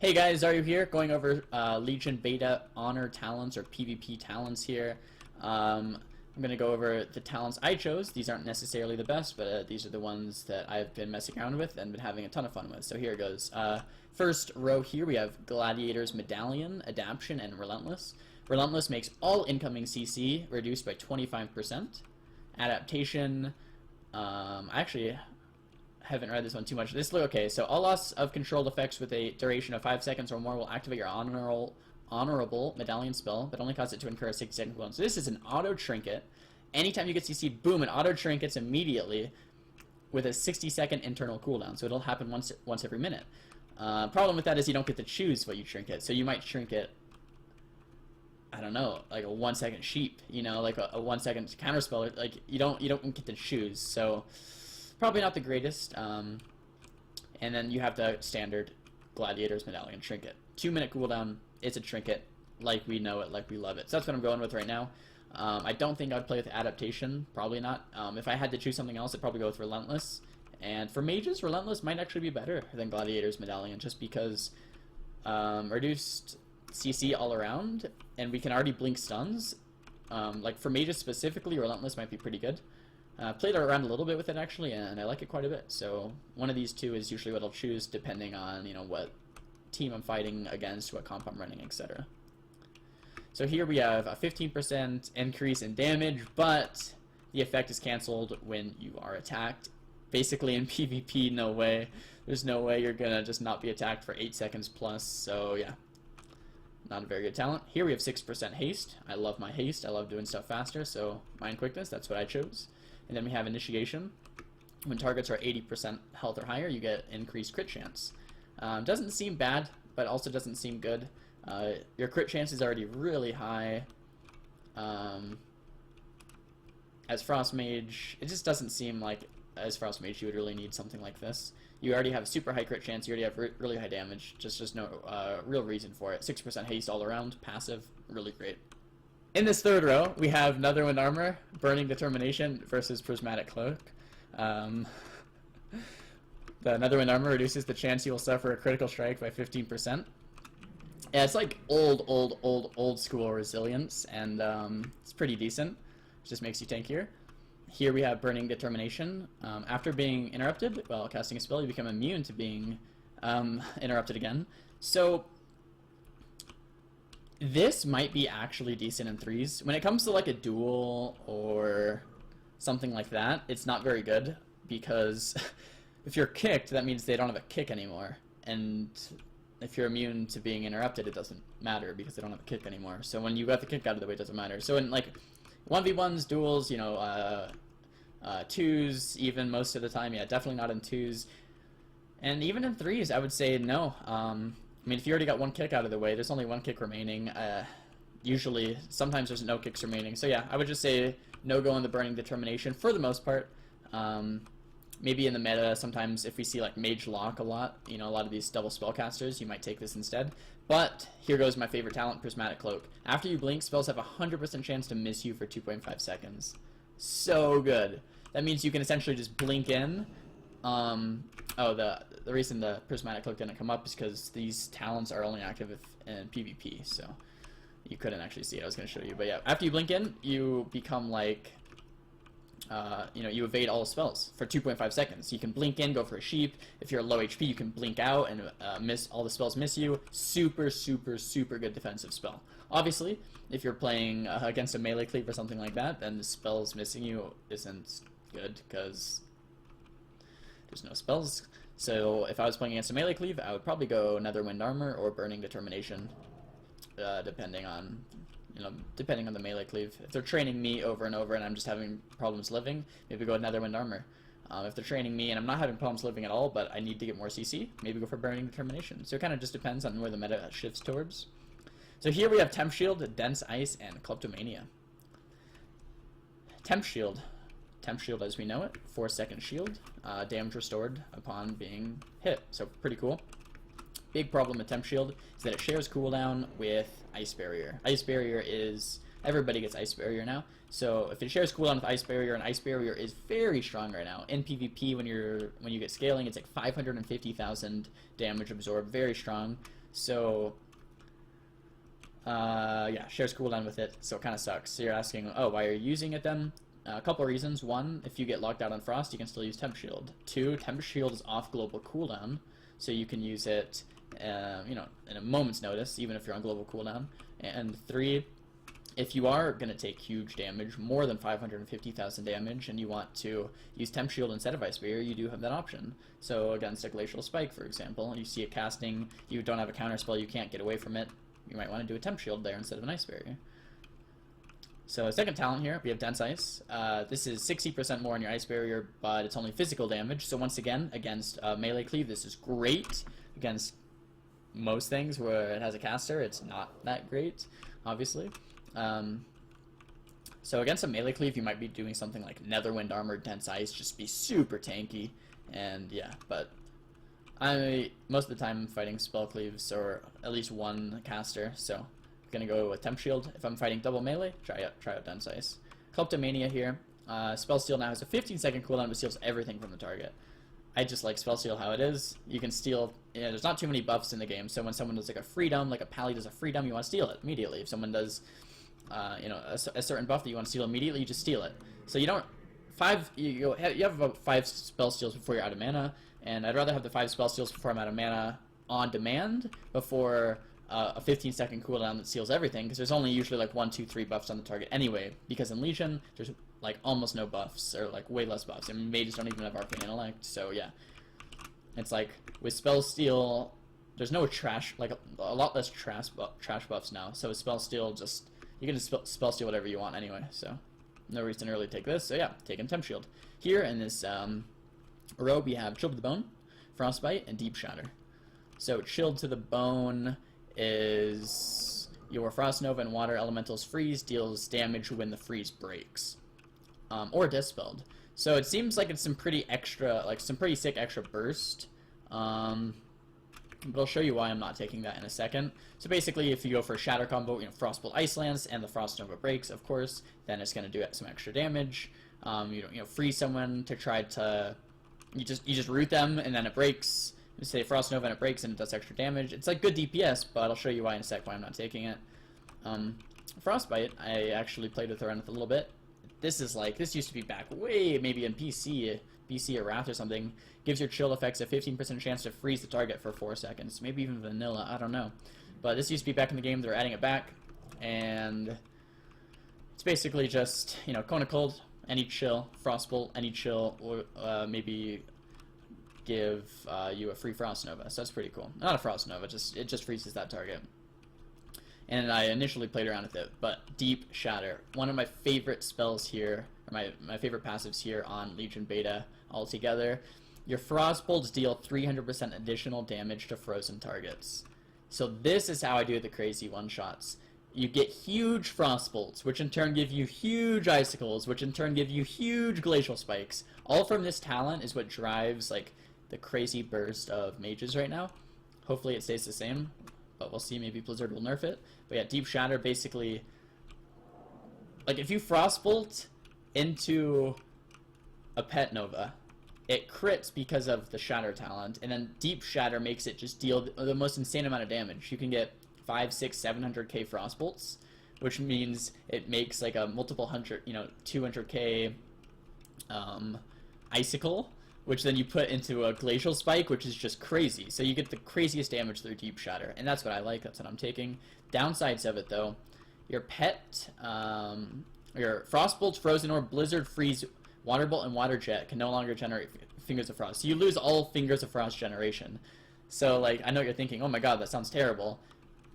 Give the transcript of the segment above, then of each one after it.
Hey guys, Xaryu here, going over Legion Beta Honor talents or PvP talents here. I'm going to go over the talents I chose. These aren't necessarily the best, but these are the ones that I've been messing around with and been having a ton of fun with. So here it goes. First row here we have Gladiator's Medallion, Adaption, and Relentless. Relentless makes all incoming CC reduced by 25%. Adaptation, actually haven't read this one too much. This look okay. So all loss of controlled effects with a duration of 5 seconds or more will activate your honorable medallion spell, but only cause it to incur a 60-second cooldown. So this is an auto trinket. Anytime you get CC, boom, it auto trinkets immediately with a 60-second internal cooldown. So it'll happen once every minute. Problem with that is you don't get to choose what you trinket. So you might trinket, I don't know, like a 1-second sheep. You know, like a 1-second counterspell. Like you don't get to choose. So probably not the greatest. And then you have the standard Gladiator's Medallion trinket. 2-minute cooldown. It's a trinket, like we know it, like we love it. So that's what I'm going with right now. I don't think I'd play with Adaptation. Probably not. If I had to choose something else, I'd probably go with Relentless. And for mages, Relentless might actually be better than Gladiator's Medallion, just because reduced CC all around, and we can already blink stuns. Like for mages specifically, Relentless might be pretty good. Played around a little bit with it actually, and I like it quite a bit. So one of these two is usually what I'll choose, depending on what team I'm fighting against, what comp I'm running, etc. So here we have a 15% increase in damage, but the effect is cancelled when you are attacked. Basically in PvP, no way. There's no way you're gonna just not be attacked for 8 seconds plus. So yeah, not a very good talent. Here we have 6% haste. I love my haste. I love doing stuff faster. So mind quickness, that's what I chose. And then we have initiation. When targets are 80% health or higher, you get increased crit chance. Doesn't seem bad, but also doesn't seem good. Your crit chance is already really high. As Frost Mage, it just doesn't seem like as Frost Mage you would really need something like this. You already have a super high crit chance, you already have really high damage, just no real reason for it. 6% haste all around, passive, really great. In this third row, we have Netherwind Armor, Burning Determination versus Prismatic Cloak. The Netherwind Armor reduces the chance you will suffer a critical strike by 15%. Yeah, it's like old school resilience, and it's pretty decent. It just makes you tankier. Here we have Burning Determination. After being interrupted while casting a spell, you become immune to being interrupted again. So this might be actually decent in threes. When it comes to like a duel or something like that, it's not very good, because if you're kicked, that means they don't have a kick anymore. And if you're immune to being interrupted, it doesn't matter because they don't have a kick anymore. So when you got the kick out of the way, it doesn't matter. So in like 1v1s, duels, twos, even most of the time, yeah, definitely not in twos. And even in threes, I would say no. I mean, if you already got one kick out of the way, there's only one kick remaining. Usually, sometimes there's no kicks remaining. So yeah, I would just say no go on the Burning Determination for the most part. Maybe in the meta, sometimes if we see like Mage Lock a lot, a lot of these double spellcasters, you might take this instead. But here goes my favorite talent, Prismatic Cloak. After you blink, spells have a 100% chance to miss you for 2.5 seconds. So good. That means you can essentially just blink in. The reason the Prismatic Cloak didn't come up is because these talents are only active in PvP, so you couldn't actually see it. I was going to show you, but yeah, after you blink in, you become like, you evade all spells for 2.5 seconds. You can blink in, go for a sheep. If you're low HP, you can blink out and miss all the spells. Miss you. Super good defensive spell. Obviously, if you're playing against a melee cleave or something like that, then the spells missing you isn't good because there's no spells. So if I was playing against a melee cleave, I would probably go Netherwind Armor or Burning Determination, depending on the melee cleave. If they're training me over and over and I'm just having problems living, maybe go Netherwind Armor. If they're training me and I'm not having problems living at all, but I need to get more CC, maybe go for Burning Determination. So it kind of just depends on where the meta shifts towards. So here we have Temp Shield, Dense Ice, and Kleptomania. Temp Shield. Temp Shield as we know it, 4-second shield, damage restored upon being hit, so pretty cool. Big problem with Temp Shield is that it shares cooldown with Ice Barrier. Ice Barrier is, everybody gets Ice Barrier now, so if it shares cooldown with Ice Barrier, and Ice Barrier is very strong right now. In PvP, when you get scaling, it's like 550,000 damage absorbed, very strong. So yeah, shares cooldown with it, so it kind of sucks. So you're asking, oh, why are you using it then? A couple of reasons. One, if you get locked out on Frost, you can still use Temp Shield. Two, Temp Shield is off global cooldown, so you can use it, you know, in a moment's notice, even if you're on global cooldown. And three, if you are going to take huge damage, more than 550,000 damage, and you want to use Temp Shield instead of Ice Barrier, you do have that option. So against a Glacial Spike, for example, you see it casting, you don't have a counter spell, you can't get away from it, you might want to do a Temp Shield there instead of an Ice Barrier. So second talent here, we have Dense Ice. This is 60% more on your Ice Barrier, but it's only physical damage. So once again, against melee cleave, this is great. Against most things where it has a caster, it's not that great, obviously. So against a melee cleave, you might be doing something like Netherwind Armor, Dense Ice, just be super tanky. And yeah, but most of the time I'm fighting spell cleaves or at least one caster, so gonna go with Temp Shield. If I'm fighting double melee, try out Dense Ice. Kleptomania here. Spell Steal now has a 15-second cooldown, but steals everything from the target. I just like Spell Steal how it is. You can steal. You know, there's not too many buffs in the game, so when someone does like a freedom, like a Pally does a freedom, you want to steal it immediately. If someone does, you know, a certain buff that you want to steal immediately, you just steal it. So you don't you have about 5 spell steals before you're out of mana, and I'd rather have the 5 spell steals before I'm out of mana on demand before a 15-second cooldown that seals everything, because there's only usually like 1, 2, 3 buffs on the target anyway, because in Legion there's like almost no buffs, or like way less buffs, and mages don't even have Arcane Intellect, so yeah. It's like, with Spell Steal, there's no trash, like a lot less trash buffs now, so with Spell Steal, just, you can just Spell Steal whatever you want anyway, so no reason to really take this, so yeah, taking Temp Shield. Here in this row we have Chill to the Bone, Frostbite, and Deep Shatter. So Chilled to the Bone is your Frost Nova and Water Elementals freeze, deals damage when the freeze breaks, or Dispelled. So it seems like it's some pretty extra, like some pretty sick extra burst, but I'll show you why I'm not taking that in a second. So basically, if you go for a Shatter combo, you know, Frostbolt Ice Lance and the Frost Nova breaks, of course, then it's going to do some extra damage. You know, freeze someone to try to, you just root them and then it breaks. You say Frost Nova and it breaks and it does extra damage. It's like good DPS, but I'll show you why in a sec why I'm not taking it. Frostbite, I actually played with around with a little bit. This is like, this used to be back way, maybe in BC or Wrath or something. Gives your chill effects a 15% chance to freeze the target for 4 seconds. Maybe even vanilla, I don't know. But this used to be back in the game, they're adding it back. And it's basically just, you know, Cone of Cold, any chill, Frostbolt, any chill, or maybe give you a free Frost Nova. So that's pretty cool. Not a Frost Nova, it just freezes that target. And I initially played around with it, but Deep Shatter, one of my favorite spells here, or my favorite passives here on Legion Beta altogether. Your Frostbolts deal 300% additional damage to frozen targets. So this is how I do the crazy one-shots. You get huge Frostbolts, which in turn give you huge Icicles, which in turn give you huge Glacial Spikes. All from this talent is what drives like the crazy burst of mages right now. Hopefully it stays the same, but we'll see. Maybe Blizzard will nerf it. But yeah, Deep Shatter basically, like if you Frostbolt into a Pet Nova, it crits because of the Shatter talent, and then Deep Shatter makes it just deal the most insane amount of damage. You can get 5, 6, 700k Frostbolts, which means it makes like a multiple 200k Icicle, which then you put into a Glacial Spike, which is just crazy. So you get the craziest damage through Deep Shatter, and that's what I like, that's what I'm taking. Downsides of it, though, your pet, your Frostbolt, Frozen Orb, Blizzard, Freeze, Water Bolt, and Water Jet can no longer generate Fingers of Frost. So you lose all Fingers of Frost generation. So, like, I know you're thinking, oh my god, that sounds terrible.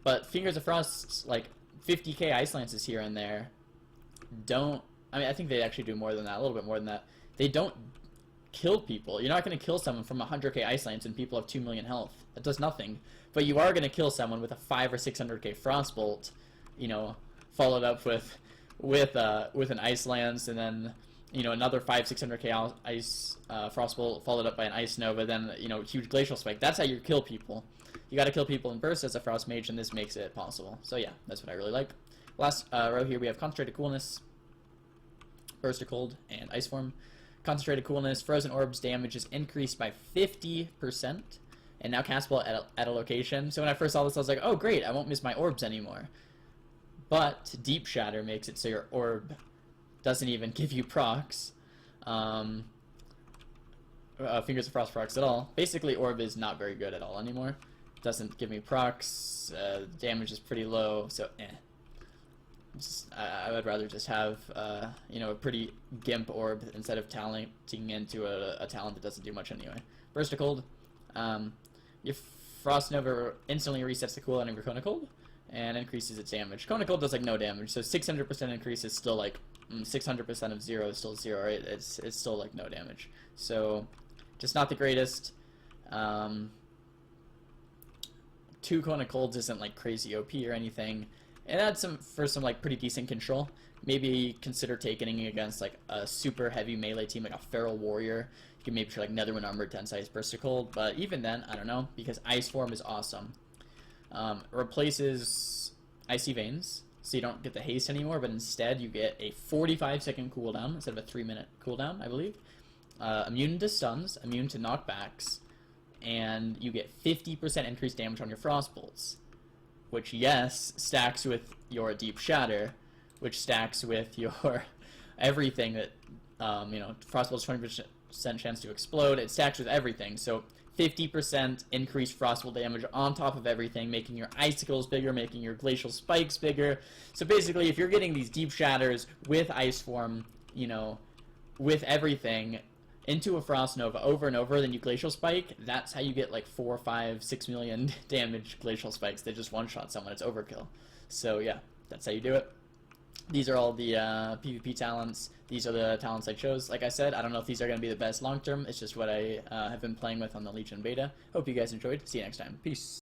But Fingers of Frost, like, 50k Ice Lances here and there, don't... I mean, I think they actually do more than that, a little bit more than that. They don't kill people. You're not going to kill someone from 100k Ice Lance and people have 2 million health. That does nothing. But you are going to kill someone with a 5 or 600k Frostbolt, you know, followed up with an Ice Lance, and then, you know, another 500-600k Ice Frostbolt followed up by an Ice Nova, then, you know, huge Glacial Spike. That's how you kill people. You got to kill people in burst as a Frost Mage, and this makes it possible. So yeah, that's what I really like. Last row here we have Concentrated Coolness, Burst of Cold, and Ice Form. Concentrated Coolness, Frozen Orbs damage is increased by 50%, and now castable at a location. So when I first saw this, I was like, oh great, I won't miss my orbs anymore. But Deep Shatter makes it so your orb doesn't even give you procs. Fingers of Frost procs at all. Basically, orb is not very good at all anymore. Doesn't give me procs. Damage is pretty low, so I would rather just have you know, a pretty gimp orb instead of talenting into a talent that doesn't do much anyway. Burst of Cold. Your Frost Nova instantly resets the cooldown of your Cone of Cold and increases its damage. Cone of Cold does like no damage, so 600% increase is still like 600% of 0 is still 0. Right? It's still like no damage. So just not the greatest. 2 Cone of Colds isn't like crazy OP or anything. It adds some for some like pretty decent control. Maybe consider taking it against like a super heavy melee team like a Feral Warrior. You can maybe try like Netherwind Armor 10 size Burst of Cold, but even then, I don't know, because Ice Form is awesome. Replaces Icy Veins, so you don't get the haste anymore, but instead you get a 45-second cooldown instead of a 3-minute cooldown, I believe. Immune to stuns, immune to knockbacks, and you get 50% increased damage on your Frost Bolts, which, yes, stacks with your Deep Shatter, which stacks with your everything that, you know, Frost Bolt's 20% chance to explode. It stacks with everything, so 50% increased Frostbolt damage on top of everything, making your Icicles bigger, making your Glacial Spikes bigger. So basically, if you're getting these Deep Shatters with Ice Form, you know, with everything, into a Frost Nova over and over, then you Glacial Spike, that's how you get like 4, 5, 6 million damage Glacial Spikes. They just one-shot someone. It's overkill. So yeah, that's how you do it. These are all the PvP talents. These are the talents I chose. Like I said, I don't know if these are going to be the best long-term. It's just what I have been playing with on the Legion beta. Hope you guys enjoyed. See you next time. Peace.